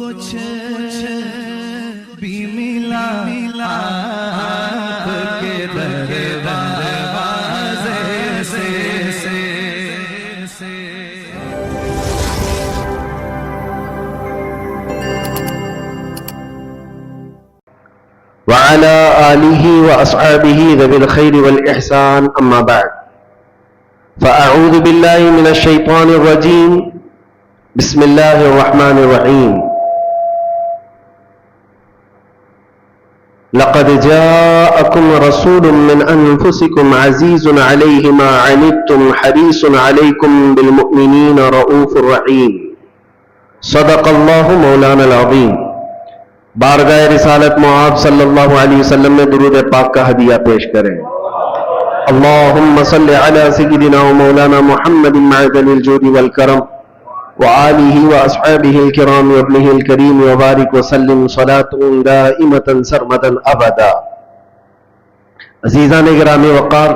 کچھ بھی ملا آپ کے دروازے سے وعلى آله وأصحابه ذوي الخير والإحسان أما بعد فأعوذ بالله من الشيطان الرجيم بسم الله الرحمن الرحيم لقد جاءكم رسول من أنفسكم عزيز عليه ما عنتم حريص عليكم بالمؤمنين رؤوف رحيم صدق الله مولانا العظيم. بارگاہ رسالت معاب صلی اللہ علیہ وسلم میں درود پاک کا ہدیہ پیش کریں. اللہم صلی علی سیدنا و مولانا محمد معدن الجود والکرم وآلہ واصحابہ الکرام وابنہ الکریم وبارک وسلم صلاة دائمة سرمدا ابدا. عزیزان گرامی وقار،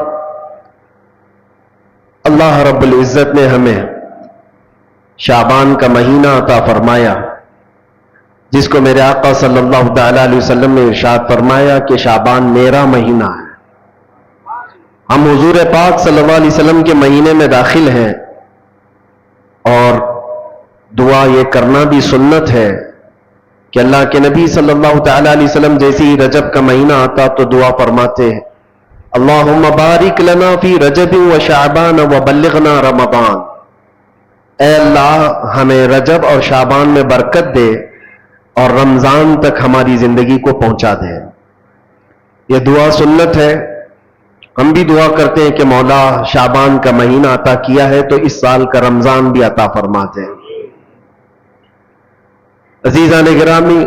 اللہ رب العزت نے ہمیں شعبان کا مہینہ عطا فرمایا، جس کو میرے آقا صلی اللہ تعالی علیہ وسلم نے ارشاد فرمایا کہ شعبان میرا مہینہ ہے. ہم حضور پاک صلی اللہ علیہ وسلم کے مہینے میں داخل ہیں، اور دعا یہ کرنا بھی سنت ہے کہ اللہ کے نبی صلی اللہ تعالی علیہ وسلم جیسے ہی رجب کا مہینہ آتا تو دعا فرماتے ہیں اللہم بارک لنا فی رجب و شعبان و بلغنا رمضان. اے اللہ ہمیں رجب اور شعبان میں برکت دے اور رمضان تک ہماری زندگی کو پہنچا دے. یہ دعا سنت ہے. ہم بھی دعا کرتے ہیں کہ مولا شعبان کا مہینہ عطا کیا ہے تو اس سال کا رمضان بھی عطا فرما دے. عزیزان گرامی،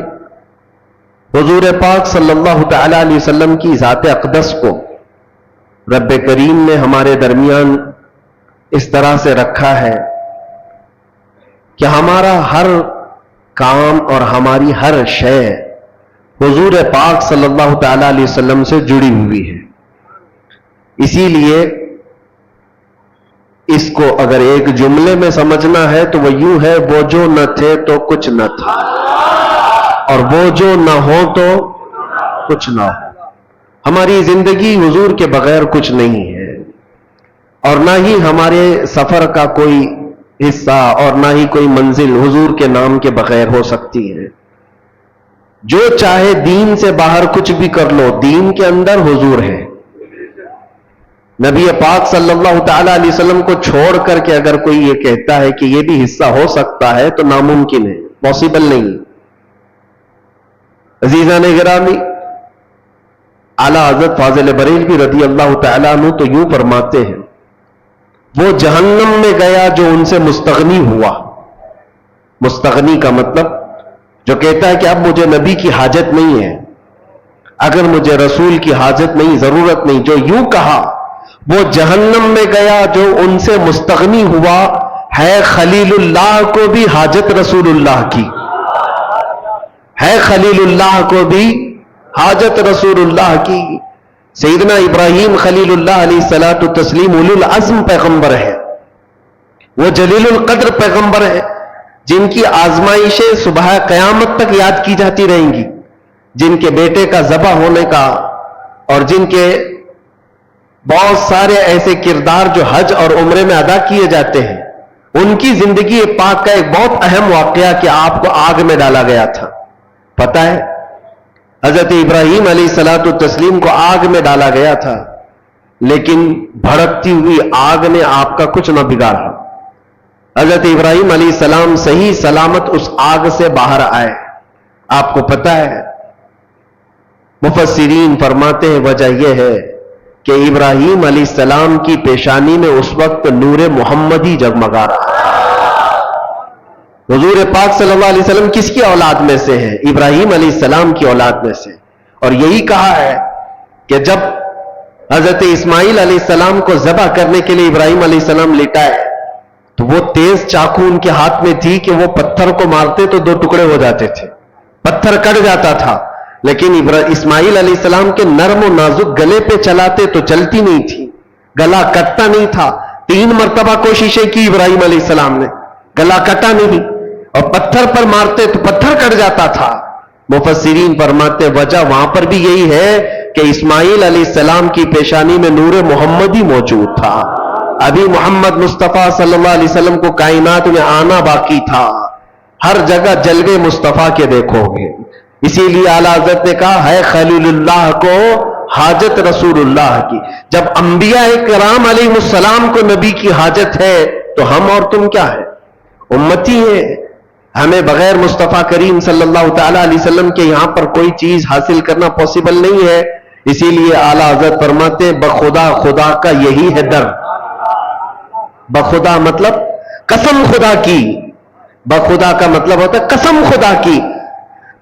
حضور پاک صلی اللہ تعالی علیہ وسلم کی ذات اقدس کو رب کریم نے ہمارے درمیان اس طرح سے رکھا ہے کہ ہمارا ہر کام اور ہماری ہر شے حضور پاک صلی اللہ تعالی علیہ وسلم سے جڑی ہوئی ہے. اسی لیے اس کو اگر ایک جملے میں سمجھنا ہے تو وہ یوں ہے، وہ جو نہ تھے تو کچھ نہ تھا، اور وہ جو نہ ہو تو کچھ نہ ہو. ہماری زندگی حضور کے بغیر کچھ نہیں ہے، اور نہ ہی ہمارے سفر کا کوئی حصہ اور نہ ہی کوئی منزل حضور کے نام کے بغیر ہو سکتی ہے. جو چاہے دین سے باہر کچھ بھی کر لو، دین کے اندر حضور ہے. نبی پاک صلی اللہ تعالی علیہ وسلم کو چھوڑ کر کے اگر کوئی یہ کہتا ہے کہ یہ بھی حصہ ہو سکتا ہے تو ناممکن ہے، پاسبل نہیں. عزیزان گرامی، اعلیٰ حضرت فاضل بریلوی رضی اللہ تعالیٰ عنہ تو یوں فرماتے ہیں، وہ جہنم میں گیا جو ان سے مستغنی ہوا. مستغنی کا مطلب جو کہتا ہے کہ اب مجھے نبی کی حاجت نہیں ہے، اگر مجھے رسول کی حاجت نہیں، ضرورت نہیں، جو یوں کہا وہ جہنم میں گیا جو ان سے مستغنی ہوا. ہے خلیل اللہ کو بھی حاجت رسول اللہ کی، ہے خلیل اللہ کو بھی حاجت رسول اللہ کی. سیدنا ابراہیم خلیل اللہ علیہ الصلوۃ والتسلیم اولو العزم پیغمبر ہے، وہ جلیل القدر پیغمبر ہے جن کی آزمائشیں صبح قیامت تک یاد کی جاتی رہیں گی، جن کے بیٹے کا ذبح ہونے کا، اور جن کے بہت سارے ایسے کردار جو حج اور عمرے میں ادا کیے جاتے ہیں. ان کی زندگی پاک کا ایک بہت اہم واقعہ کہ آپ کو آگ میں ڈالا گیا تھا. پتہ ہے حضرت ابراہیم علیہ الصلوۃ والتسلیم کو آگ میں ڈالا گیا تھا، لیکن بھڑکتی ہوئی آگ نے آپ کا کچھ نہ بگاڑا. حضرت ابراہیم علیہ السلام صحیح سلامت اس آگ سے باہر آئے. آپ کو پتہ ہے مفسرین فرماتے ہیں وجہ یہ ہے کہ ابراہیم علیہ السلام کی پیشانی میں اس وقت نور محمدی جگمگا رہا. حضور پاک صلی اللہ علیہ وسلم کس کی اولاد میں سے ہیں؟ ابراہیم علیہ السلام کی اولاد میں سے. اور یہی کہا ہے کہ جب حضرت اسماعیل علیہ السلام کو ذبح کرنے کے لیے ابراہیم علیہ السلام لٹائے تو وہ تیز چاقو ان کے ہاتھ میں تھی کہ وہ پتھر کو مارتے تو 2 ٹکڑے ہو جاتے تھے، پتھر کٹ جاتا تھا. لیکن اسماعیل علیہ السلام کے نرم و نازک گلے پہ چلاتے تو چلتی نہیں تھی، گلا کٹتا نہیں تھا. 3 مرتبہ کوششیں کی ابراہیم علیہ السلام نے، گلا کٹا نہیں. اور پتھر پر مارتے تو پتھر کٹ جاتا تھا. مفسرین فرماتے وجہ وہاں پر بھی یہی ہے کہ اسماعیل علیہ السلام کی پیشانی میں نور محمد ہی موجود تھا. ابھی محمد مصطفیٰ صلی اللہ علیہ وسلم کو کائنات میں آنا باقی تھا. ہر جگہ جلوے مصطفیٰ کے دیکھو گے. اسی لیے اعلیٰ حضرت نے کہا ہے خلیل اللہ کو حاجت رسول اللہ کی. جب انبیاء کرام علیہ السلام کو نبی کی حاجت ہے تو ہم اور تم کیا ہے؟ امتی ہیں. ہمیں بغیر مصطفیٰ کریم صلی اللہ تعالی علیہ وسلم کے یہاں پر کوئی چیز حاصل کرنا پاسبل نہیں ہے. اسی لیے اعلیٰ حضرت فرماتے بخدا خدا کا یہی ہے در. بخدا مطلب قسم خدا کی. بخدا کا مطلب ہوتا ہے قسم خدا کی.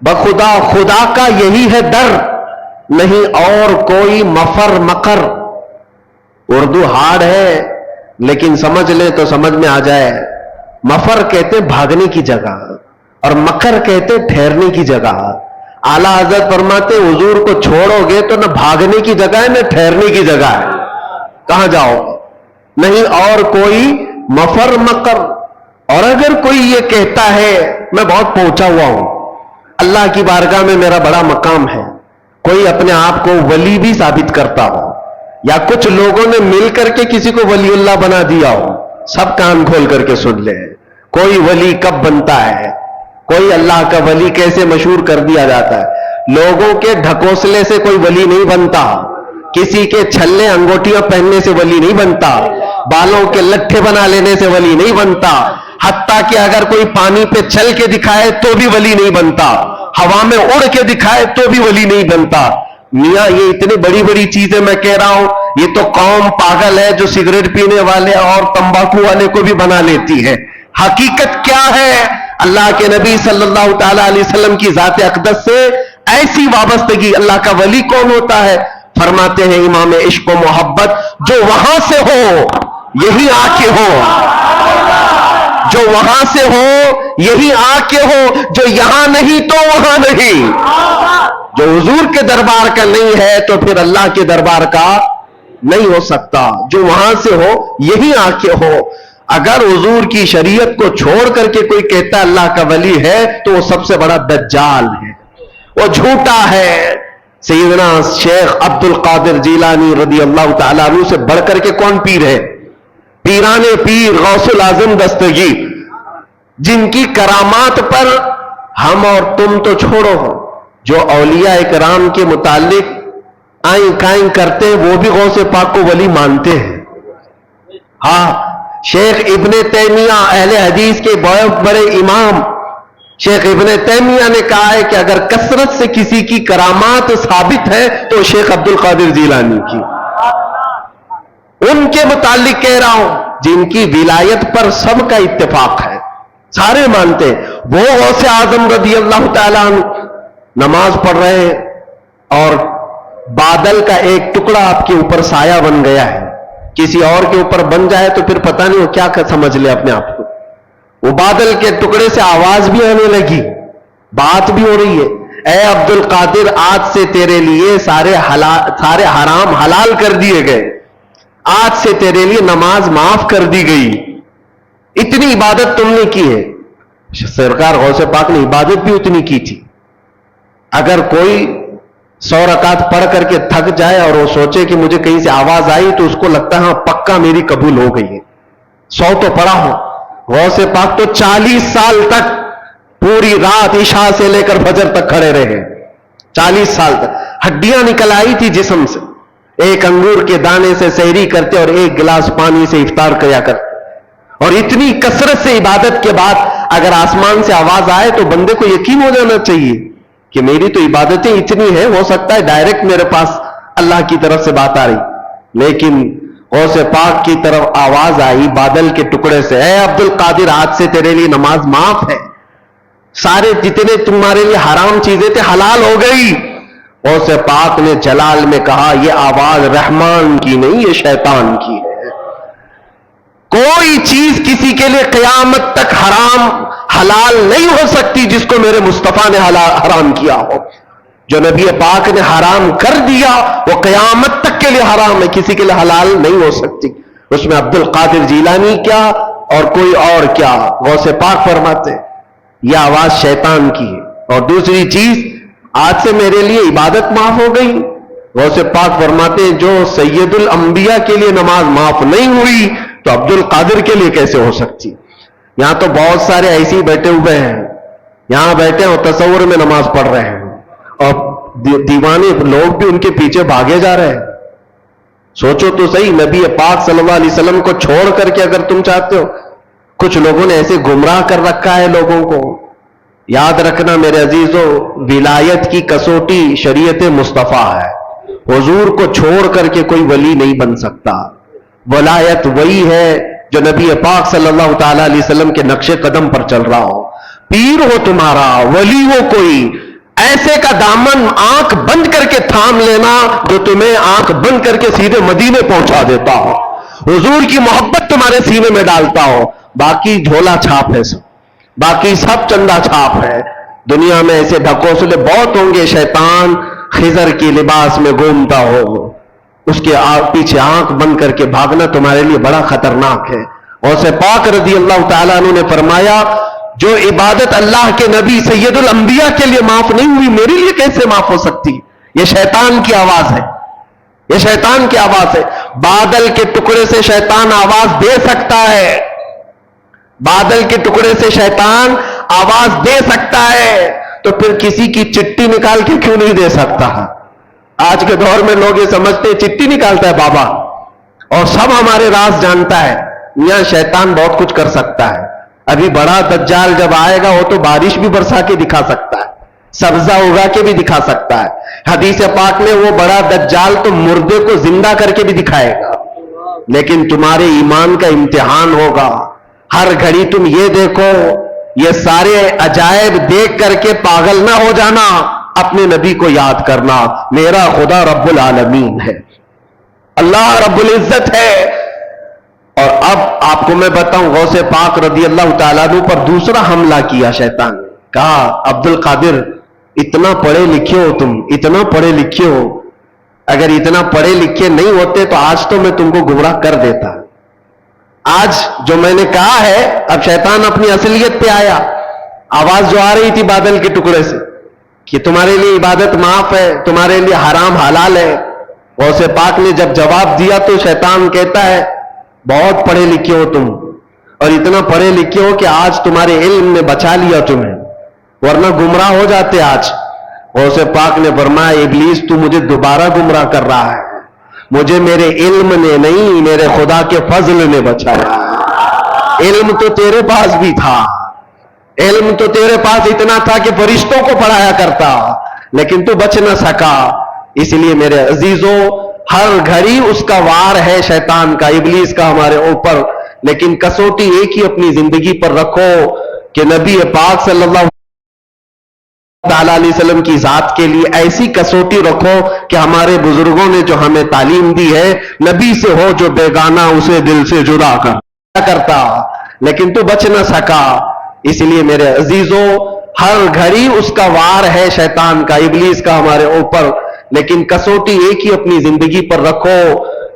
بخدا خدا کا یہی ہے در، نہیں اور کوئی مفر مکر. اردو ہارڈ ہے لیکن سمجھ لیں تو سمجھ میں آ جائے. مفر کہتے بھاگنے کی جگہ اور مکر کہتے ٹھہرنے کی جگہ. اعلیٰ حضرت فرماتے حضور کو چھوڑو گے تو نہ بھاگنے کی جگہ ہے نہ ٹھہرنے کی جگہ ہے. کہاں جاؤ؟ نہیں اور کوئی مفر مکر. اور اگر کوئی یہ کہتا ہے میں بہت پہنچا ہوا ہوں، اللہ کی بارگاہ میں میرا بڑا مقام ہے، کوئی اپنے آپ کو ولی بھی ثابت کرتا ہو یا کچھ لوگوں نے مل کر کے کسی کو ولی اللہ بنا دیا ہو، سب کان کھول کر کے سن لے. کوئی ولی کب بنتا ہے، کوئی اللہ کا ولی کیسے مشہور کر دیا جاتا ہے. لوگوں کے ڈھکوسلے سے کوئی ولی نہیں بنتا، کسی کے چھلے انگوٹیاں پہننے سے ولی نہیں بنتا، بالوں کے لٹھے بنا لینے سے ولی نہیں بنتا، حتیٰ کہ اگر کوئی پانی پہ چل کے دکھائے تو بھی ولی نہیں بنتا، ہوا میں اڑ کے دکھائے تو بھی ولی نہیں بنتا. میاں یہ اتنی بڑی بڑی چیزیں میں کہہ رہا ہوں، یہ تو قوم پاگل ہے جو سگریٹ پینے والے اور تمباکو والے کو بھی بنا لیتی ہے. حقیقت کیا ہے؟ اللہ کے نبی صلی اللہ تعالی علیہ وسلم کی ذات اقدس سے ایسی وابستگی. اللہ کا ولی کون ہوتا ہے؟ فرماتے ہیں امام عشق و محبت جو وہاں سے ہو یہی آ کے ہو، جو وہاں سے ہو یہی آ کے ہو، جو یہاں نہیں تو وہاں نہیں. جو حضور کے دربار کا نہیں ہے تو پھر اللہ کے دربار کا نہیں ہو سکتا. جو وہاں سے ہو یہی آ کے ہو. اگر حضور کی شریعت کو چھوڑ کر کے کوئی کہتا ہے اللہ کا ولی ہے تو وہ سب سے بڑا دجال ہے، وہ جھوٹا ہے. سیدنا شیخ عبد القادر جیلانی رضی اللہ تعالیٰ عنہ سے بڑھ کر کے کون پیر ہے؟ پیران پیر غوث العظم دستگیر، جن کی کرامات پر ہم اور تم تو چھوڑو، جو اولیاء کرام کے متعلق آئیں کائیں کرتے ہیں وہ بھی غوث پاک کو ولی مانتے ہیں. ہاں، شیخ ابن تیمیہ اہل حدیث کے بہت بڑے امام شیخ ابن تیمیہ نے کہا ہے کہ اگر کثرت سے کسی کی کرامات ثابت ہے تو شیخ عبد القادر جیلانی کی. ان کے متعلق کہہ رہا ہوں جن کی ولایت پر سب کا اتفاق ہے، سارے مانتے ہیں. وہ غوث اعظم رضی اللہ تعالیٰ عنہ نماز پڑھ رہے ہیں اور بادل کا ایک ٹکڑا آپ کے اوپر سایہ بن گیا ہے. کسی اور کے اوپر بن جائے تو پھر پتہ نہیں وہ کیا سمجھ لے اپنے آپ کو. وہ بادل کے ٹکڑے سے آواز بھی آنے لگی، بات بھی ہو رہی ہے. اے عبد القادر آج سے تیرے لیے سارے حرام حلال کر دیے گئے، آج سے تیرے لیے نماز معاف کر دی گئی. اتنی عبادت تم نے کی ہے. سرکار غوث پاک نے عبادت بھی اتنی کی تھی. اگر کوئی 100 رکعت پڑھ کر کے تھک جائے اور وہ سوچے کہ مجھے کہیں سے آواز آئی تو اس کو لگتا ہے ہاں پکا میری قبول ہو گئی ہے. 100 تو پڑھا ہو. غوث پاک تو 40 سال تک پوری رات عشاء سے لے کر فجر تک کھڑے رہے. 40 سال تک ہڈیاں نکل آئی تھی جسم سے. ایک انگور کے دانے سے سحری کرتے اور ایک گلاس پانی سے افطار کیا کرتے. اور اتنی کثرت سے عبادت کے بعد اگر آسمان سے آواز آئے تو بندے کو یقین ہو جانا چاہیے کہ میری تو عبادتیں اتنی ہیں، ہو سکتا ہے ڈائریکٹ میرے پاس اللہ کی طرف سے بات آ رہی. لیکن غوث پاک کی طرف آواز آئی بادل کے ٹکڑے سے، اے عبد القادر آج سے تیرے لیے نماز معاف ہے، سارے جتنے تمہارے لیے حرام چیزیں تھے حلال ہو گئی. غوث پاک نے جلال میں کہا یہ آواز رحمان کی نہیں، یہ شیطان کی ہے. کوئی چیز کسی کے لیے قیامت تک حرام حلال نہیں ہو سکتی جس کو میرے مصطفیٰ نے حرام کیا ہو. جو نبی پاک نے حرام کر دیا وہ قیامت تک کے لیے حرام ہے، کسی کے لیے حلال نہیں ہو سکتی. اس میں عبد القادر جیلانی کیا اور کوئی اور کیا. غوث پاک فرماتے یہ آواز شیطان کی ہے. اور دوسری چیز، آج سے میرے لیے عبادت معاف ہو گئی. غوث پاک فرماتے ہیں جو سید الانبیاء کے لیے نماز معاف نہیں ہوئی تو عبد القادر کے لیے کیسے ہو سکتی؟ یہاں تو بہت سارے ایسے ہی بیٹھے ہوئے ہیں، یہاں بیٹھے اور تصور میں نماز پڑھ رہے ہیں، اور دیوانے لوگ بھی ان کے پیچھے بھاگے جا رہے ہیں. سوچو تو صحیح، نبی پاک صلی اللہ علیہ وسلم کو چھوڑ کر کے اگر تم چاہتے ہو، کچھ لوگوں نے ایسے گمراہ کر رکھا ہے لوگوں کو. یاد رکھنا میرے عزیزو، ولایت کی کسوٹی شریعت مصطفیٰ ہے. حضور کو چھوڑ کر کے کوئی ولی نہیں بن سکتا. ولایت وہی ہے جو نبی پاک صلی اللہ تعالی علیہ وسلم کے نقش قدم پر چل رہا ہو. پیر ہو تمہارا، ولی ہو کوئی، ایسے کا دامن آنکھ بند کر کے تھام لینا جو تمہیں آنکھ بند کر کے سیدھے مدینے پہنچا دیتا ہو، حضور کی محبت تمہارے سینے میں ڈالتا ہو. باقی جھولا چھاپ ہے سب، باقی سب چندہ چھاپ ہے. دنیا میں ایسے ڈھکوسلے بہت ہوں گے. شیطان خضر کی لباس میں گھومتا ہو، اس کے پیچھے آنکھ بند کر کے بھاگنا تمہارے لیے بڑا خطرناک ہے. غوث پاک رضی اللہ تعالیٰ عنہ نے فرمایا جو عبادت اللہ کے نبی سید الانبیاء کے لیے معاف نہیں ہوئی، میرے لیے کیسے معاف ہو سکتی؟ یہ شیطان کی آواز ہے، یہ شیطان کی آواز ہے. بادل کے ٹکڑے سے شیطان آواز دے سکتا ہے، بادل کے ٹکڑے سے شیطان آواز دے سکتا ہے، تو پھر کسی کی چٹھی نکال کے کیوں نہیں دے سکتا؟ آج کے دور میں لوگ یہ سمجھتے ہیں چٹھی نکالتا ہے بابا اور سب ہمارے راز جانتا ہے. یہاں شیطان بہت کچھ کر سکتا ہے. ابھی بڑا دجال جب آئے گا وہ تو بارش بھی برسا کے دکھا سکتا ہے، سبزہ اگا کے بھی دکھا سکتا ہے. حدیث پاک میں وہ بڑا دجال تو مردے کو زندہ کر کے بھی دکھائے گا. لیکن تمہارے ایمان کا امتحان ہوگا. ہر گھڑی تم یہ دیکھو، یہ سارے عجائب دیکھ کر کے پاگل نہ ہو جانا. اپنے نبی کو یاد کرنا، میرا خدا رب العالمین ہے، اللہ رب العزت ہے. اور اب آپ کو میں بتاؤں، غوث پاک رضی اللہ تعالیٰ عنہ پر دوسرا حملہ کیا شیطان نے. کہا عبد القادر اتنا پڑھے لکھے ہو تم، اتنا پڑھے لکھے ہو، اگر اتنا پڑھے لکھے نہیں ہوتے تو آج تو میں تم کو گمراہ کر دیتا. آج جو میں نے کہا ہے، اب شیطان اپنی اصلیت پہ آیا. آواز جو آ رہی تھی بادل کے ٹکڑے سے کہ تمہارے لیے عبادت معاف ہے، تمہارے لیے حرام حلال ہے. غوث پاک نے جب جواب دیا تو شیطان کہتا ہے بہت پڑھے لکھے ہو تم، اور اتنا پڑھے لکھے ہو کہ آج تمہارے علم نے بچا لیا تمہیں، ورنہ گمراہ ہو جاتے آج. غوث پاک نے فرمایا ابلیس تو مجھے دوبارہ گمراہ کر رہا ہے، مجھے میرے علم نے نہیں، میرے خدا کے فضل نے بچایا. علم تو تیرے پاس بھی تھا، علم تو تیرے پاس اتنا تھا کہ فرشتوں کو پڑھایا کرتا، لیکن تو بچ نہ سکا. اس لیے میرے عزیزوں، ہر گھڑی اس کا وار ہے شیطان کا، ابلیس کا ہمارے اوپر. لیکن کسوٹی ایک ہی اپنی زندگی پر رکھو کہ نبی پاک صلی اللہ تعالیٰ علیہ وسلم کی ذات کے لیے ایسی کسوٹی رکھو کہ ہمارے بزرگوں نے جو ہمیں تعلیم دی ہے، نبی سے ہو جو بیگانہ اسے دل سے جدا کرتا، لیکن تو بچ نہ سکا. اس لیے میرے عزیزوں، ہر گھڑی اس کا وار ہے شیطان کا، ابلیس کا ہمارے اوپر. لیکن کسوٹی ایک ہی اپنی زندگی پر رکھو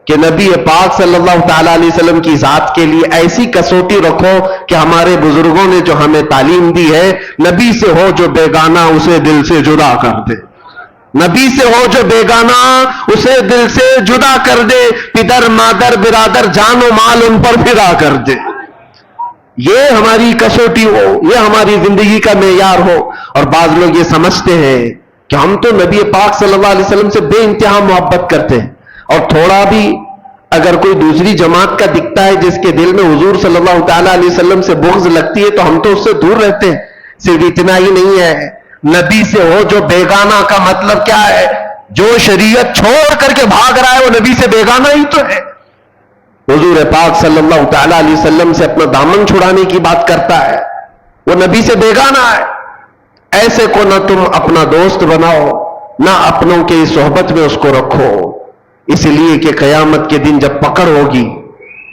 کہ نبی پاک صلی اللہ تعالیٰ علیہ وسلم کی ذات کے لیے ایسی کسوٹی رکھو کہ ہمارے بزرگوں نے جو ہمیں تعلیم دی ہے، نبی سے ہو جو بیگانہ اسے دل سے جدا کر دے. نبی سے ہو جو بیگانہ اسے دل سے جدا کر دے، پدر مادر برادر جان و مال ان پر پھرا کر دے. یہ ہماری کسوٹی ہو، یہ ہماری زندگی کا معیار ہو. اور بعض لوگ یہ سمجھتے ہیں کہ ہم تو نبی پاک صلی اللہ علیہ وسلم سے بے انتہا محبت کرتے ہیں، اور تھوڑا بھی اگر کوئی دوسری جماعت کا دکھتا ہے جس کے دل میں حضور صلی اللہ تعالیٰ علیہ وسلم سے بغض لگتی ہے تو ہم تو اس سے دور رہتے ہیں. صرف اتنا ہی نہیں ہے، نبی سے ہو جو بیگانہ کا مطلب کیا ہے؟ جو شریعت چھوڑ کر کے بھاگ رہا ہے وہ نبی سے بیگانہ ہی تو ہے. حضور پاک صلی اللہ تعالیٰ علیہ وسلم سے اپنا دامن چھڑانے کی بات کرتا ہے، وہ نبی سے بیگانہ ہے. ایسے کو نہ تم اپنا دوست بناؤ، نہ اپنوں کے صحبت میں اس کو رکھو. اس لیے کہ قیامت کے دن جب پکڑ ہوگی،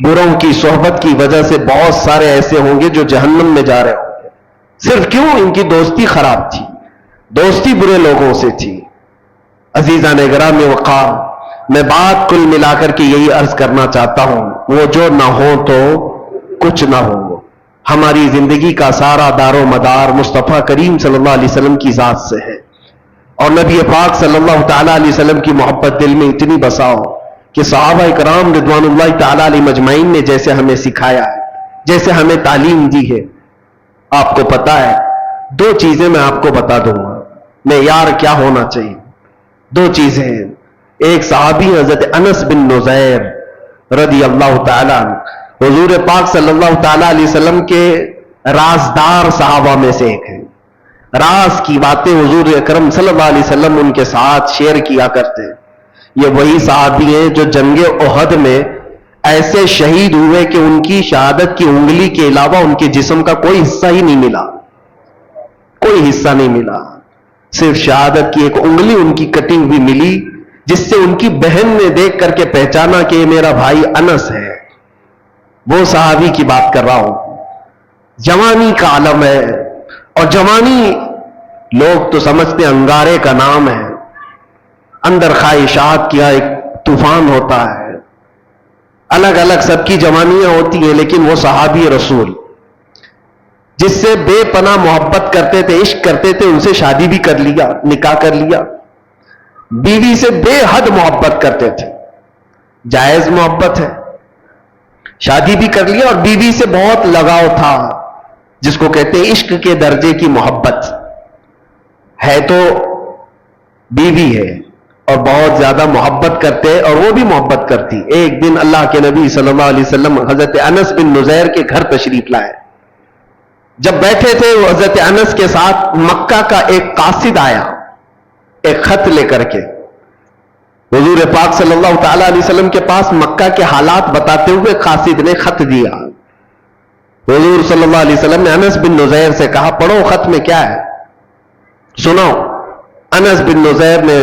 بروں کی صحبت کی وجہ سے بہت سارے ایسے ہوں گے جو جہنم میں جا رہے ہوں گے. صرف کیوں؟ ان کی دوستی خراب تھی، دوستی برے لوگوں سے تھی. عزیزان گرامی وقار، میں بات کل ملا کر کے یہی عرض کرنا چاہتا ہوں، وہ جو نہ ہو تو کچھ نہ ہو. ہماری زندگی کا سارا دار و مدار مصطفیٰ کریم صلی اللہ علیہ وسلم کی ذات سے ہے، اور نبی پاک صلی اللہ تعالی علیہ وسلم کی محبت دل میں اتنی بساؤ کہ صحابہ کرام رضوان اللہ تعالی علیہ مجمعین نے جیسے ہمیں سکھایا ہے، جیسے ہمیں تعلیم دی ہے۔ آپ کو پتا ہے، دو چیزیں میں آپ کو بتا دوں گا معیار کیا ہونا چاہیے۔ دو چیزیں ہیں، ایک صحابی حضرت انس بن نزیر رضی اللہ تعالی عنہ، حضور پاک صلی اللہ تعالی علیہ وسلم کے رازدار صحابہ میں سے ایک ہیں۔ راز کی باتیں حضور اکرم صلی اللہ علیہ وسلم ان کے ساتھ شیئر کیا کرتے ہیں۔ یہ وہی صحابی ہیں جو جنگ احد میں ایسے شہید ہوئے کہ ان کی شہادت کی انگلی کے علاوہ ان کے جسم کا کوئی حصہ ہی نہیں ملا، کوئی حصہ نہیں ملا، صرف شہادت کی ایک انگلی ان کی کٹی ہوئی ملی، جس سے ان کی بہن نے دیکھ کر کے پہچانا کہ یہ میرا بھائی انس ہے۔ وہ صحابی کی بات کر رہا ہوں۔ جوانی کا عالم ہے، اور جوانی لوگ تو سمجھتے انگارے کا نام ہے، اندر خواہشات کیا ایک طوفان ہوتا ہے، الگ الگ سب کی جوانیاں ہوتی ہیں، لیکن وہ صحابی رسول جس سے بے پناہ محبت کرتے تھے، عشق کرتے تھے، ان سے شادی بھی کر لیا، نکاح کر لیا، بیوی سے بے حد محبت کرتے تھے، جائز محبت ہے، شادی بھی کر لیا، اور بیوی سے بہت لگاؤ تھا، جس کو کہتے ہیں عشق کے درجے کی محبت ہے، تو بیوی ہے اور بہت زیادہ محبت کرتے، اور وہ بھی محبت کرتی۔ ایک دن اللہ کے نبی صلی اللہ علیہ وسلم حضرت انس بن نزیر کے گھر تشریف لائے۔ جب بیٹھے تھے وہ حضرت انس کے ساتھ، مکہ کا ایک قاصد آیا ایک خط لے کر کے حضور پاک صلی اللہ تعالی علیہ وسلم کے پاس، مکہ کے حالات بتاتے ہوئے قاصد نے خط دیا۔ حضور صلی اللہ علیہ وسلم نے انس بن نزیر سے کہا پڑھو خط میں کیا ہے، سناؤ۔ انس بن نزیر نے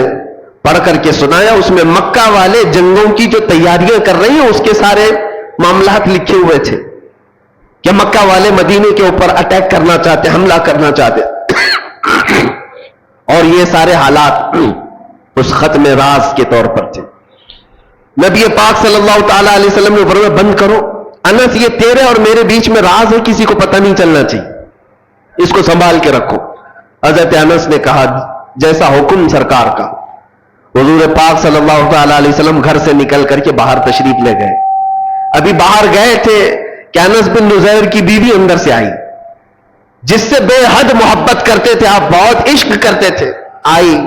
پڑھ کر کے سنایا، اس میں مکہ والے جنگوں کی جو تیاریاں کر رہی ہیں اس کے سارے معاملات لکھے ہوئے تھے کہ مکہ والے مدینے کے اوپر اٹیک کرنا چاہتے، حملہ کرنا چاہتے، اور یہ سارے حالات اس خط میں راز کے طور پر تھے۔ نبی پاک صلی اللہ تعالی علیہ وسلم نے فرمایا بند کرو انس، یہ تیرے اور میرے بیچ میں راز ہے، کسی کو پتہ نہیں چلنا چاہیے، اس کو سنبھال کے رکھو۔ حضرت انس نے کہا جیسا حکم سرکار کا۔ حضور پاک صلی اللہ تعالی علیہ وسلم گھر سے نکل کر کے باہر تشریف لے گئے۔ ابھی باہر گئے تھے کہ انس بن نزیر کی بیوی اندر سے آئی، جس سے بے حد محبت کرتے تھے آپ، بہت عشق کرتے تھے، آئی،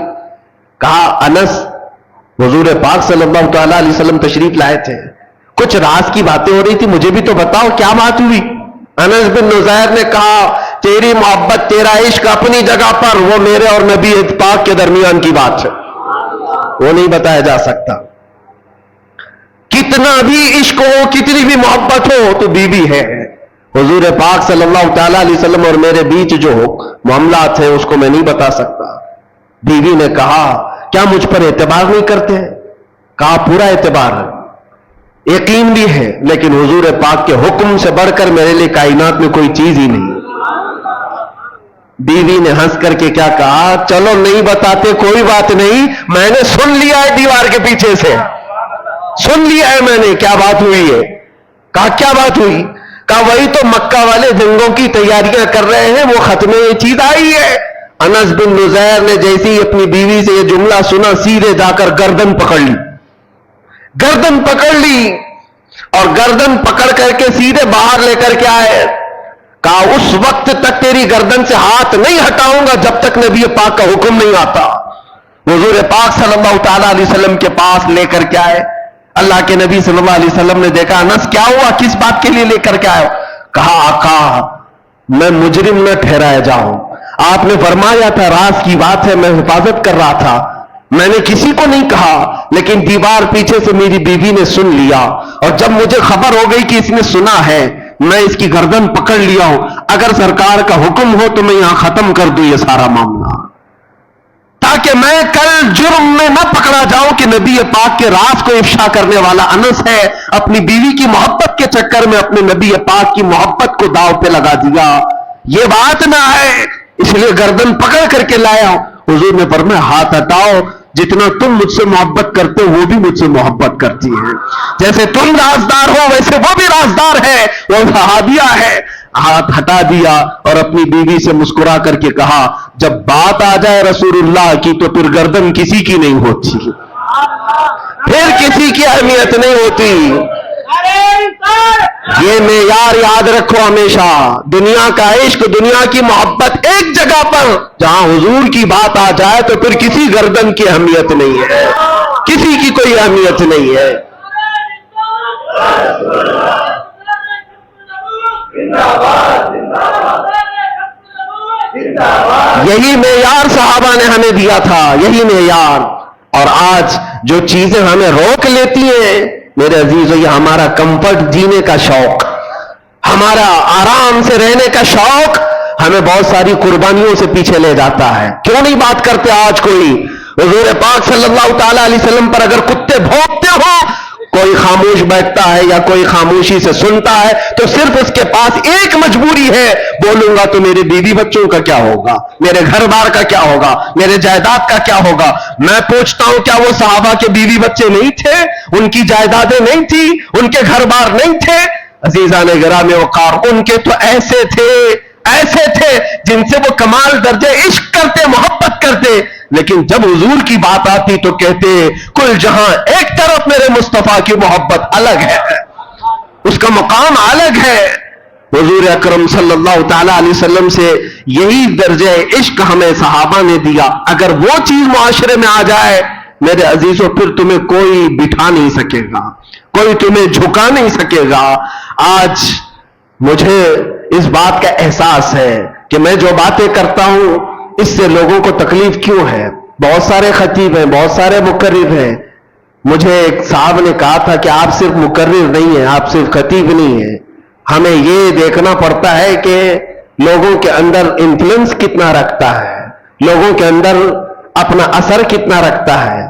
کہا انس حضور پاک صلی اللہ تعالی علیہ وسلم تشریف لائے تھے، کچھ راز کی باتیں ہو رہی تھی، مجھے بھی تو بتاؤ کیا بات ہوئی۔ انس بن نزیر نے کہا تیری محبت، تیرا عشق اپنی جگہ پر، وہ میرے اور نبی پاک کے درمیان کی بات ہے، وہ نہیں بتایا جا سکتا۔ کتنا بھی عشق ہو، کتنی بھی محبت ہو، تو بیوی ہے۔ حضور پاک صلی اللہ تعالی علیہ وسلم اور میرے بیچ جو معاملات ہیں اس کو میں نہیں بتا سکتا۔ بیوی نے کہا کیا مجھ پر اعتبار نہیں کرتے؟ کہا پورا اعتبار ہے، یقین بھی ہے، لیکن حضور پاک کے حکم سے بڑھ کر میرے لیے کائنات میں کوئی چیز ہی نہیں۔ بیوی نے ہنس کر کے کیا کہا چلو نہیں بتاتے کوئی بات نہیں، میں نے سن لیا ہے دیوار کے پیچھے سے، سن لیا ہے میں نے کیا بات ہوئی ہے۔ کہا کیا بات ہوئی؟ کہا وہی تو مکہ والے جنگوں کی تیاریاں کر رہے ہیں، وہ خط میں یہ چیز آئی ہے۔ انس بن نزیر نے جیسے ہی اپنی بیوی سے یہ جملہ سنا، سیدھے جا کر گردن پکڑ لی، گردن پکڑ لی، اور گردن پکڑ کر کے سیدھے باہر لے کر کے آئے۔ کہا اس وقت تک تیری گردن سے ہاتھ نہیں ہٹاؤں گا جب تک نبی پاک کا حکم نہیں آتا۔ حضور پاک صلی اللہ تعالی علیہ وسلم کے پاس لے کر کے آئے۔ اللہ کے نبی صلی اللہ علیہ وسلم نے دیکھا انس کیا ہوا، کس بات کے لیے لے کر کے آئے؟ کہا آقا میں مجرم نہ ٹھہرایا جاؤں، آپ نے فرمایا تھا راز کی بات ہے، میں حفاظت کر رہا تھا، میں نے کسی کو نہیں کہا، لیکن دیوار پیچھے سے میری بیوی نے سن لیا، اور جب مجھے خبر ہو گئی کہ اس نے سنا ہے میں اس کی گردن پکڑ لیا ہوں، اگر سرکار کا حکم ہو تو میں یہاں ختم کر دوں یہ سارا معاملہ، تاکہ میں کل جرم میں نہ پکڑا جاؤں کہ نبی پاک کے راز کو افشا کرنے والا انس ہے، اپنی بیوی کی محبت کے چکر میں اپنے نبی پاک کی محبت کو داؤ پہ لگا دیا، یہ بات نہ ہے، اس لیے گردن پکڑ کر کے لایا۔ حضور نے فرمایا ہاتھ ہٹاؤ، جتنا تم مجھ سے محبت کرتے ہو وہ بھی مجھ سے محبت کرتی ہے، جیسے تم رازدار ہو ویسے وہ بھی رازدار ہے، وہ صحابیہ ہے۔ ہاتھ ہٹا دیا اور اپنی بیوی سے مسکرا کر کے کہا جب بات آ جائے رسول اللہ کی تو پھر گردن کسی کی نہیں ہوتی, پھر کسی کی اہمیت نہیں ہوتی. یہ معیار یاد رکھو ہمیشہ, دنیا کا عشق, دنیا کی محبت ایک جگہ پر, جہاں حضور کی بات آ جائے تو پھر کسی گردن کی اہمیت نہیں ہے, کسی کی کوئی اہمیت نہیں ہے. یہی معیار صحابہ نے ہمیں دیا تھا, یہی معیار. اور آج جو چیزیں ہمیں روک لیتی ہیں میرے عزیزو, یہ ہمارا کمفرٹ جینے کا شوق, ہمارا آرام سے رہنے کا شوق ہمیں بہت ساری قربانیوں سے پیچھے لے جاتا ہے. کیوں نہیں بات کرتے آج کوئی حضور پاک صلی اللہ تعالی علیہ وسلم پر اگر کتے بھونکتے ہو, کوئی خاموش بیٹھتا ہے یا کوئی خاموشی سے سنتا ہے تو صرف اس کے پاس ایک مجبوری ہے, بولوں گا تو میرے بیوی بچوں کا کیا ہوگا, میرے گھر بار کا کیا ہوگا, میرے جائیداد کا کیا ہوگا. میں پوچھتا ہوں کیا وہ صحابہ کے بیوی بچے نہیں تھے, ان کی جائیدادیں نہیں تھی, ان کے گھر بار نہیں تھے؟ عزیزان گرامی وقار, ان کے تو ایسے تھے جن سے وہ کمال درجے عشق کرتے, محبت کرتے, لیکن جب حضور کی بات آتی تو کہتے کل جہاں ایک طرف میرے مصطفیٰ کی محبت الگ ہے, اس کا مقام الگ ہے. حضور اکرم صلی اللہ تعالی علیہ وسلم سے یہی درجہ عشق ہمیں صحابہ نے دیا. اگر وہ چیز معاشرے میں آ جائے میرے عزیزوں, پھر تمہیں کوئی بٹھا نہیں سکے گا, کوئی تمہیں جھکا نہیں سکے گا. آج مجھے اس بات کا احساس ہے کہ میں جو باتیں کرتا ہوں اس سے لوگوں کو تکلیف کیوں ہے. بہت سارے خطیب ہیں, بہت سارے مقرر ہیں. مجھے ایک صاحب نے کہا تھا کہ آپ صرف مقرر نہیں ہیں, آپ صرف خطیب نہیں ہیں, ہمیں یہ دیکھنا پڑتا ہے کہ لوگوں کے اندر انفلوئنس کتنا رکھتا ہے, لوگوں کے اندر اپنا اثر کتنا رکھتا ہے.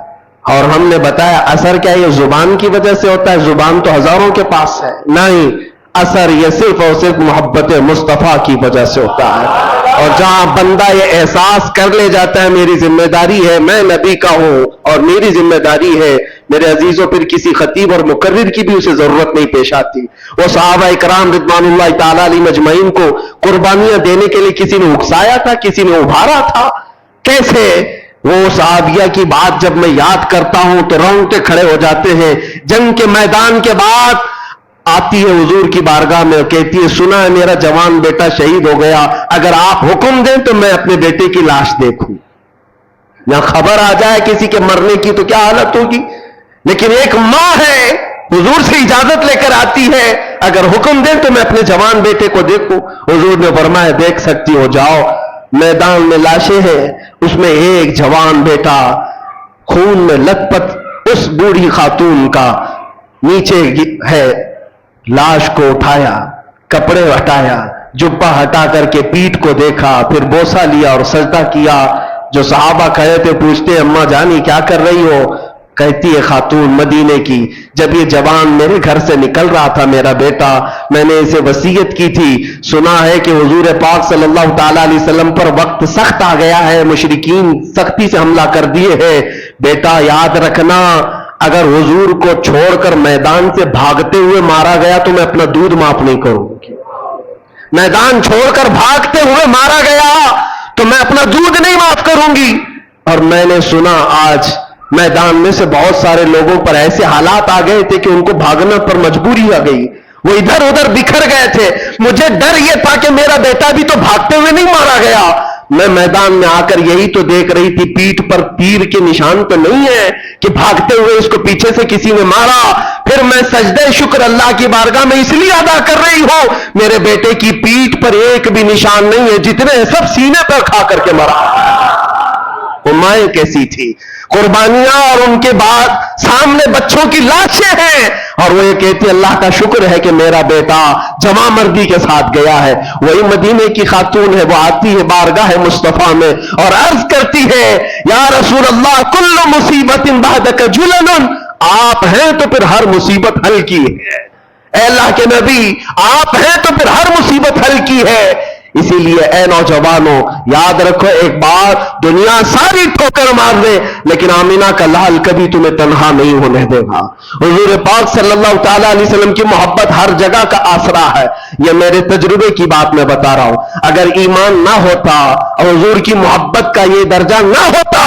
اور ہم نے بتایا اثر کیا یہ زبان کی وجہ سے ہوتا ہے, زبان تو ہزاروں کے پاس ہے, نہیں, اثر یہ صرف اور صرف محبت مصطفیٰ کی وجہ سے ہوتا ہے. اور جہاں بندہ یہ احساس کر لے جاتا ہے میری ذمہ داری ہے, میں نبی کا ہوں اور میری ذمہ داری ہے, میرے عزیزوں پھر کسی خطیب اور مقرر کی بھی اسے ضرورت نہیں پیش آتی. وہ صحابہ اکرام رضوان اللہ تعالی علیہ مجمعین کو قربانیاں دینے کے لیے کسی نے اکسایا تھا, کسی نے ابھارا تھا. کیسے وہ صحابیہ کی بات جب میں یاد کرتا ہوں تو رونگٹے کھڑے ہو جاتے ہیں. جنگ کے میدان کے بعد آتی ہے حضور کی بارگاہ میں, کہتی ہے سنا ہے میرا جوان بیٹا شہید ہو گیا, اگر آپ حکم دیں تو میں اپنے بیٹے کی لاش دیکھوں. یا خبر آ جائے کسی کے مرنے کی تو کیا حالت ہوگی. لیکن ایک ماں ہے, حضور سے اجازت لے کر آتی ہے, اگر حکم دیں تو میں اپنے جوان بیٹے کو دیکھوں. حضور نے فرمایا دیکھ سکتی ہو, جاؤ. میدان میں لاشیں ہیں, اس میں ایک جوان بیٹا خون میں لت پت, اس بوڑھی خاتون کا نیچے ہے. لاش کو اٹھایا, کپڑے ہٹایا, جبہ ہٹا کر کے پیٹھ کو دیکھا, پھر بوسہ لیا اور سجدہ کیا. جو صحابہ کھڑے تھے پوچھتے اماں جانی کیا کر رہی ہو؟ کہتی ہے خاتون مدینے کی, جب یہ جوان میرے گھر سے نکل رہا تھا میرا بیٹا, میں نے اسے وصیت کی تھی, سنا ہے کہ حضور پاک صلی اللہ تعالی علیہ وسلم پر وقت سخت آ گیا ہے, مشرکین سختی سے حملہ کر دیے ہیں, بیٹا یاد رکھنا اگر حضور کو چھوڑ کر میدان سے بھاگتے ہوئے مارا گیا تو میں اپنا دودھ معاف نہیں کروں گی. میدان چھوڑ کر بھاگتے ہوئے مارا گیا تو میں اپنا دودھ نہیں معاف کروں گی. اور میں نے سنا آج میدان میں سے بہت سارے لوگوں پر ایسے حالات آ گئے تھے کہ ان کو بھاگنا پر مجبوری آ گئی, وہ ادھر ادھر بکھر گئے تھے. مجھے ڈر یہ تھا کہ میرا بیٹا بھی تو بھاگتے ہوئے نہیں مارا گیا. میں میدان میں آ کر یہی تو دیکھ رہی تھی, پیٹھ پر تیر کے نشان تو نہیں ہے کہ بھاگتے ہوئے اس کو پیچھے سے کسی نے مارا. پھر میں سجدہ شکر اللہ کی بارگاہ میں اس لیے ادا کر رہی ہوں, میرے بیٹے کی پیٹھ پر ایک بھی نشان نہیں ہے, جتنے سب سینے پر کھا کر کے مرا. وہ مائیں کیسی تھی, قربانیاں, اور ان کے بعد سامنے بچوں کی لاشیں ہیں, اور وہ یہ کہتی اللہ کا شکر ہے کہ میرا بیٹا جمع مردی کے ساتھ گیا ہے. وہی مدینے کی خاتون ہے, وہ آتی ہے بارگاہ مصطفیٰ میں اور عرض کرتی ہے یا رسول اللہ کل مصیبت بعدک جلن, آپ ہیں تو پھر ہر مصیبت حل کی ہے. اے اللہ کے نبی آپ ہیں تو پھر ہر مصیبت حل کی ہے. اسی لیے اے نوجوانوں یاد رکھو ایک بات، دنیا ساری ٹھوکر مار دے لیکن آمینہ کا لال کبھی تمہیں تنہا نہیں ہونے دے گا۔ حضور پاک صلی اللہ تعالیٰ علیہ وسلم کی محبت ہر جگہ کا آسرا ہے، یہ میرے تجربے کی بات میں بتا رہا ہوں۔ اگر ایمان نہ ہوتا اور حضور کی محبت کا یہ درجہ نہ ہوتا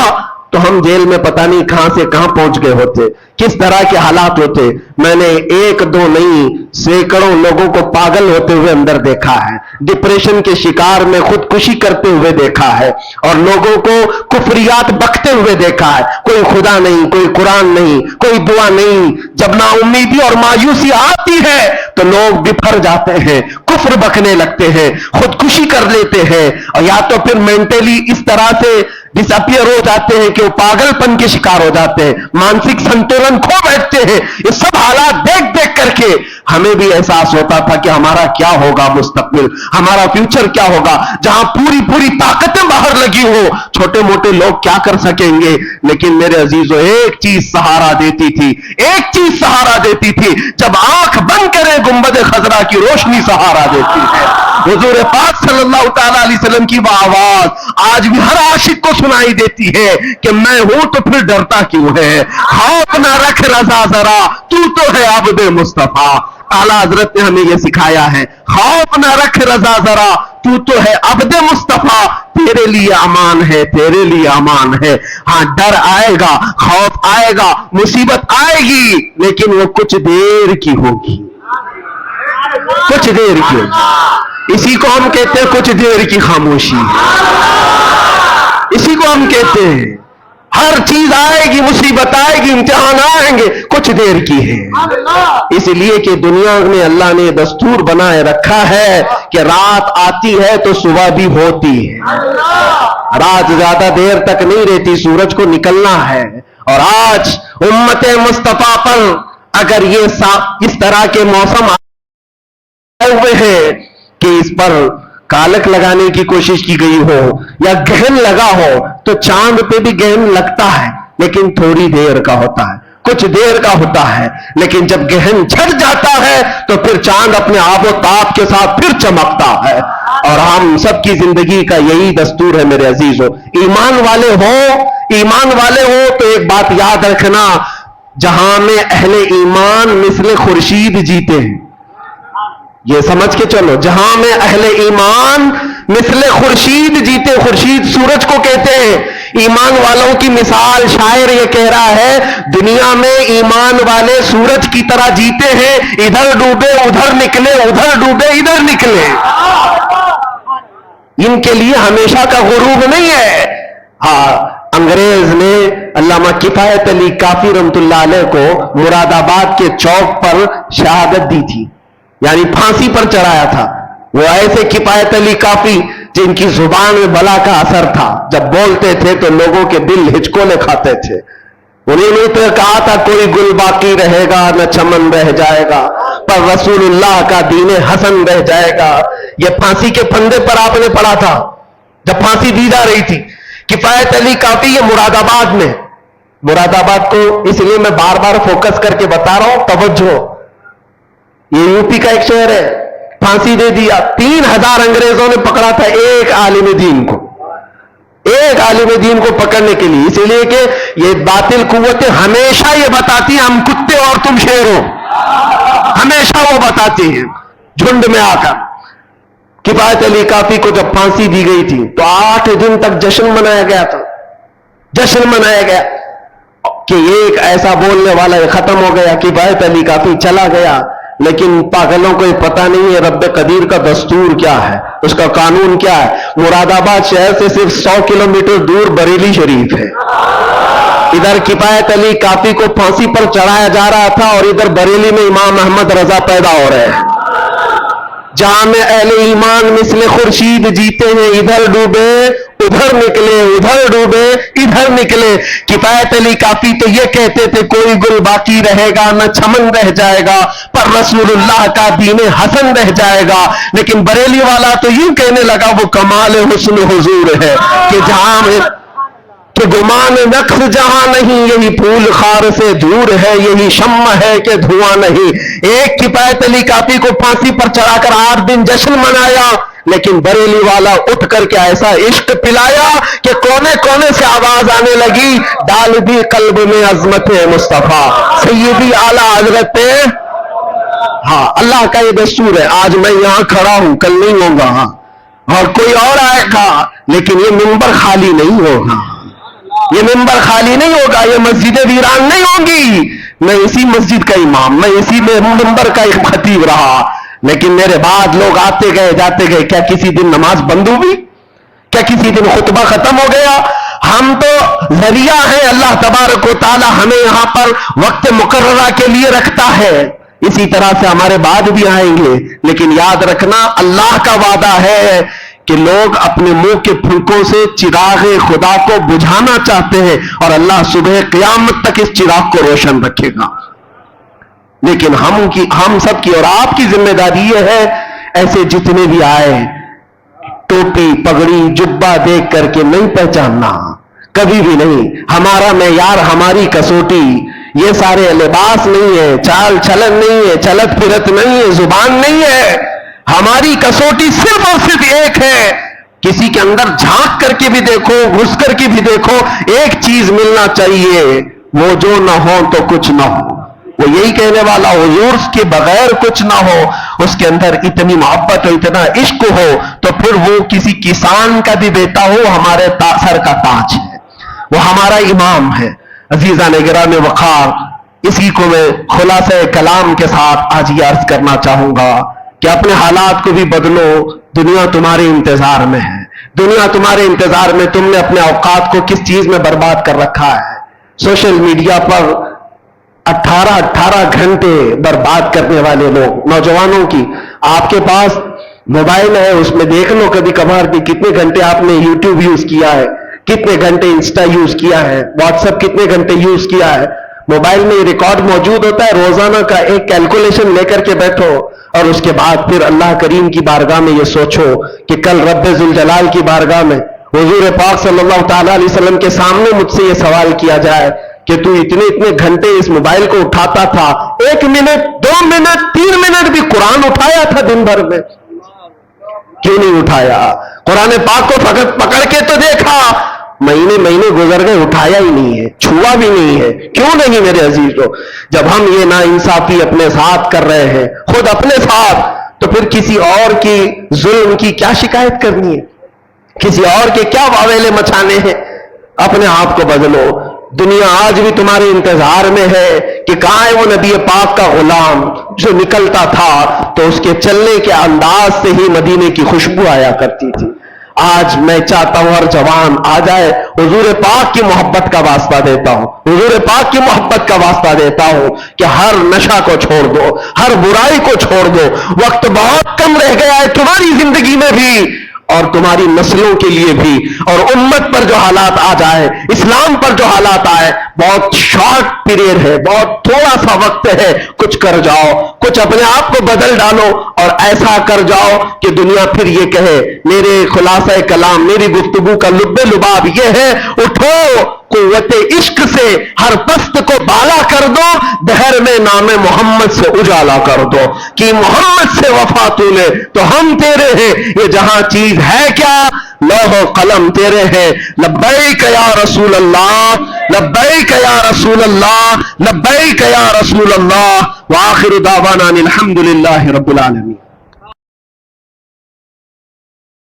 تو ہم جیل میں پتہ نہیں کہاں سے کہاں پہنچ گئے ہوتے، کس طرح کے حالات ہوتے۔ میں نے ایک دو نہیں سینکڑوں لوگوں کو پاگل ہوتے ہوئے اندر دیکھا ہے، ڈپریشن کے شکار میں خودکشی کرتے ہوئے دیکھا ہے، اور لوگوں کو کفریات بکتے ہوئے دیکھا ہے۔ کوئی خدا نہیں، کوئی قرآن نہیں، کوئی دعا نہیں۔ جب نا امیدی اور مایوسی آتی ہے تو لوگ بکھر جاتے ہیں، کفر بکنے لگتے ہیں، خودکشی کر لیتے ہیں، اور یا تو پھر مینٹلی اس طرح سے ڈس اپیئر ہو جاتے ہیں کہ وہ پاگل پن کے شکار ہو جاتے ہیں، مانسک سنتولن کھو بیٹھتے ہیں۔ یہ سب حالات دیکھ دیکھ کر کے ہمیں بھی احساس ہوتا تھا کہ ہمارا کیا ہوگا مستقبل، ہمارا فیوچر کیا ہوگا، جہاں پوری طاقتیں باہر لگی ہو چھوٹے موٹے لوگ کیا کر سکیں گے۔ لیکن میرے عزیزو ایک چیز سہارا دیتی تھی، ایک چیز سہارا دیتی تھی، جب آنکھ بند کرے گنبد خضرا کی روشنی سہارا دیتی ہے۔ حضور پاک صلی اللہ تعالیٰ علیہ وسلم کی وہ آواز آج بھی ہر عاشق کو سنائی دیتی ہے کہ میں ہوں تو پھر ڈرتا کیوں ہے، خوف نہ رکھ رضا ذرا تو ہے عبد مصطفیٰ۔ اعلیٰ حضرت نے ہمیں یہ سکھایا ہے، خوف نہ رکھ رضا ذرا تو ہے عبد مصطفیٰ، تیرے لیے امان ہے، تیرے لیے امان ہے۔ ہاں ڈر آئے گا، خوف آئے گا، مصیبت آئے گی، لیکن وہ کچھ دیر کی ہوگی، کچھ دیر کی ہوگی۔ اسی کو ہم کہتے ہیں کچھ دیر کی خاموشی، اسی کو ہم کہتے ہیں ہر چیز آئے گی، مصیبت آئے گی، امتحان آئیں گے، کچھ دیر کی ہے۔ اس لیے کہ دنیا میں اللہ نے دستور بنائے رکھا ہے کہ رات آتی ہے تو صبح بھی ہوتی ہے، رات زیادہ دیر تک نہیں رہتی، سورج کو نکلنا ہے۔ اور آج امت مصطفیٰ پر اگر یہ اس طرح کے موسم آئے ہوئے ہیں کہ اس پر کالک لگانے کی کوشش کی گئی ہو یا گہن لگا ہو، تو چاند پہ بھی گہن لگتا ہے لیکن تھوڑی دیر کا ہوتا ہے، کچھ دیر کا ہوتا ہے، لیکن جب گہن چھٹ جاتا ہے تو پھر چاند اپنے آب و تاب کے ساتھ پھر چمکتا ہے۔ اور ہم سب کی زندگی کا یہی دستور ہے میرے عزیزو۔ ایمان والے ہو تو ایک بات یاد رکھنا، جہاں میں اہل ایمان مثل خورشید جیتے ہیں، یہ سمجھ کے چلو، جہاں میں اہل ایمان مثل خورشید جیتے، خورشید سورج کو کہتے ہیں۔ ایمان والوں کی مثال شاعر یہ کہہ رہا ہے، دنیا میں ایمان والے سورج کی طرح جیتے ہیں، ادھر ڈوبے ادھر نکلے، ادھر ڈوبے ادھر نکلے۔ ان کے لیے ہمیشہ کا غروب نہیں ہے۔ ہاں انگریز نے علامہ کفایت علی کافی رحمت اللہ علیہ کو مراد آباد کے چوک پر شہادت دی تھی، یعنی پھانسی پر چڑھایا تھا۔ وہ ایسے کفایت علی کافی جن کی زبان میں بلا کا اثر تھا، جب بولتے تھے تو لوگوں کے دل ہچکولے کھاتے تھے۔ انہوں نے تو کہا تھا کوئی گل باقی رہے گا نہ چمن رہ جائے گا، پر رسول اللہ کا دین حسن رہ جائے گا۔ یہ پھانسی کے پھندے پر آپ نے پڑھا تھا جب پھانسی دی جا رہی تھی۔ کفایت علی کافی یہ مراد آباد میں، مراد آباد کو اس لیے میں بار بار فوکس کر کے بتا رہا ہوں، توجہ، یہ یو پی کا ایک شہر ہے، پھانسی دے دیا۔ 3000 انگریزوں نے پکڑا تھا ایک عالم دین کو، ایک عالم دین کو پکڑنے کے لیے، اس لیے کہ یہ باطل قوتیں ہمیشہ یہ بتاتی ہیں ہم کتے اور تم شیر ہو، ہمیشہ وہ بتاتی ہیں جھنڈ میں آ کر۔ کفایت علی کافی کو جب پھانسی دی گئی تھی تو 8 دن تک جشن منایا گیا تھا، جشن منایا گیا کہ ایک ایسا بولنے والا ختم ہو گیا، کفایت علی کافی چلا گیا۔ لیکن پاگلوں کو یہ پتہ نہیں ہے رب قدیر کا دستور کیا ہے، اس کا قانون کیا ہے۔ مراد آباد شہر سے صرف 100 کلومیٹر دور بریلی شریف ہے، ادھر کفایت علی کافی کو پھانسی پر چڑھایا جا رہا تھا اور ادھر بریلی میں امام احمد رضا پیدا ہو رہے ہیں۔ جہاں میں اہل ایمان مثل خورشید جیتے ہیں، ادھر ڈوبے ادھر نکلے، ادھر ڈوبے ادھر نکلے۔ کفایت علی کافی تو یہ کہتے تھے کوئی گل باقی رہے گا نہ چمن رہ جائے گا، پر رسول اللہ کا دین حسن رہ جائے گا۔ لیکن بریلی والا تو یوں کہنے لگا وہ کمال حسن حضور ہے کہ جہاں میں کہ گمان نقص جہاں نہیں، یہی پھول خار سے دور ہے، یہی شمع ہے کہ دھواں نہیں۔ ایک کفایت علی کافی کو پھانسی پر چڑھا کر 8 دن جشن منایا، لیکن بریلی والا اٹھ کر کے ایسا عشق پلایا کہ کونے کونے سے آواز آنے لگی، ڈال دی قلب میں عظمت مصطفیٰ سیدی اعلیٰ حضرت۔ ہاں، اللہ کا یہ دستور ہے، آج میں یہاں کھڑا ہوں، کل نہیں ہوگا، اور کوئی اور آئے گا، لیکن یہ منبر خالی نہیں ہوگا، یہ منبر خالی نہیں ہوگا، یہ مسجد ویران نہیں ہوگی۔ میں اسی مسجد کا امام، میں اسی میں منبر کا ایک خطیب رہا، لیکن میرے بعد لوگ آتے گئے جاتے گئے، کیا کسی دن نماز بند ہوئی؟ کیا کسی دن خطبہ ختم ہو گیا؟ ہم تو ذریعہ ہیں، اللہ تبارک و تعالی ہمیں یہاں پر وقت مقررہ کے لیے رکھتا ہے، اسی طرح سے ہمارے بعد بھی آئیں گے، لیکن یاد رکھنا اللہ کا وعدہ ہے کہ لوگ اپنے منہ کے پھلکوں سے چراغ خدا کو بجھانا چاہتے ہیں، اور اللہ صبح قیامت تک اس چراغ کو روشن رکھے گا۔ لیکن ہم سب کی اور آپ کی ذمہ داری یہ ہے، ایسے جتنے بھی آئے ٹوپی پگڑی جبہ دیکھ کر کے نہیں پہچاننا، کبھی بھی نہیں۔ ہمارا معیار، ہماری کسوٹی یہ سارے لباس نہیں ہے، چال چلن نہیں ہے، چلت پھرت نہیں ہے، زبان نہیں ہے، ہماری کسوٹی صرف اور صرف ایک ہے۔ کسی کے اندر جھانک کر کے بھی دیکھو، گھس کر کے بھی دیکھو، ایک چیز ملنا چاہیے، وہ جو نہ ہو تو کچھ نہ ہو۔ وہ یہی کہنے والا حضور کے بغیر کچھ نہ ہو، اس کے اندر اتنی محبت اور اتنا عشق ہو تو پھر وہ کسی کسان کا بھی بیٹا ہو، ہمارے سر کا تاج ہے، وہ ہمارا امام ہے۔ عزیزان گرامی وقار، اسی کو میں خلاصہ کلام کے ساتھ آج یہ عرض کرنا چاہوں گا کہ اپنے حالات کو بھی بدلو، دنیا تمہارے انتظار میں ہے، دنیا تمہارے انتظار میں۔ تم نے اپنے اوقات کو کس چیز میں برباد کر رکھا ہے؟ سوشل میڈیا پر 18 گھنٹے برباد کرنے والے لوگ، نوجوانوں کی، آپ کے پاس موبائل ہے، اس میں دیکھ لو کبھی کبھار بھی کتنے گھنٹے آپ نے یوٹیوب یوز کیا ہے، کتنے گھنٹے انسٹا یوز کیا ہے، واٹس ایپ کتنے گھنٹے یوز کیا ہے۔ موبائل میں یہ ریکارڈ موجود ہوتا ہے، روزانہ کا ایک کیلکولیشن لے کر کے بیٹھو، اور اس کے بعد پھر اللہ کریم کی بارگاہ میں یہ سوچو کہ کل رب ذوالجلال کی بارگاہ میں حضور پاک صلی اللہ تعالیٰ علیہ وسلم کے سامنے مجھ سے یہ سوال کیا جائے کہ تو اتنے گھنٹے اس موبائل کو اٹھاتا تھا، 1 منٹ 2 منٹ 3 منٹ بھی قرآن اٹھایا تھا دن بھر میں؟ کیوں نہیں اٹھایا؟ قرآن پاک کو فقط پکڑ کے تو دیکھا، مہینے گزر گئے، اٹھایا ہی نہیں ہے، چھوا بھی نہیں ہے۔ کیوں نہیں میرے عزیزو؟ جب ہم یہ ناانصافی اپنے ساتھ کر رہے ہیں، خود اپنے ساتھ، تو پھر کسی اور کی ظلم کی کیا شکایت کرنی ہے؟ کسی اور کے کیا واویلے مچانے ہیں؟ اپنے آپ کو بدلو۔ دنیا آج بھی تمہارے انتظار میں ہے کہ کہاں ہے وہ نبی پاک کا غلام جو نکلتا تھا تو اس کے چلنے کے انداز سے ہی مدینے کی خوشبو آیا کرتی تھی۔ آج میں چاہتا ہوں ہر جوان آ جائے، حضور پاک کی محبت کا واسطہ دیتا ہوں، حضور پاک کی محبت کا واسطہ دیتا ہوں کہ ہر نشہ کو چھوڑ دو، ہر برائی کو چھوڑ دو۔ وقت بہت کم رہ گیا ہے تمہاری زندگی میں بھی اور تمہاری نسلوں کے لیے بھی، اور امت پر جو حالات آ جائے، اسلام پر جو حالات آئے، بہت شارٹ پیریڈ ہے، بہت تھوڑا سا وقت ہے، کچھ کر جاؤ، کچھ اپنے آپ کو بدل ڈالو، اور ایسا کر جاؤ کہ دنیا پھر یہ کہے۔ میرے خلاصہ کلام، میری گفتگو کا لب لباب یہ ہے، اٹھو، قوت عشق سے ہر پست کو بالا کر دو، دہر میں نام محمد سے اجالا کر دو، کہ محمد سے وفا تو لے تو ہم تیرے ہیں، یہ جہاں چیز ہے کیا، لوح و قلم تیرے ہیں، لبیک یا رسول اللہ، لبیک یا رسول اللہ، لبیک یا رسول اللہ، وآخر دعوانا الحمدللہ رب العالمین۔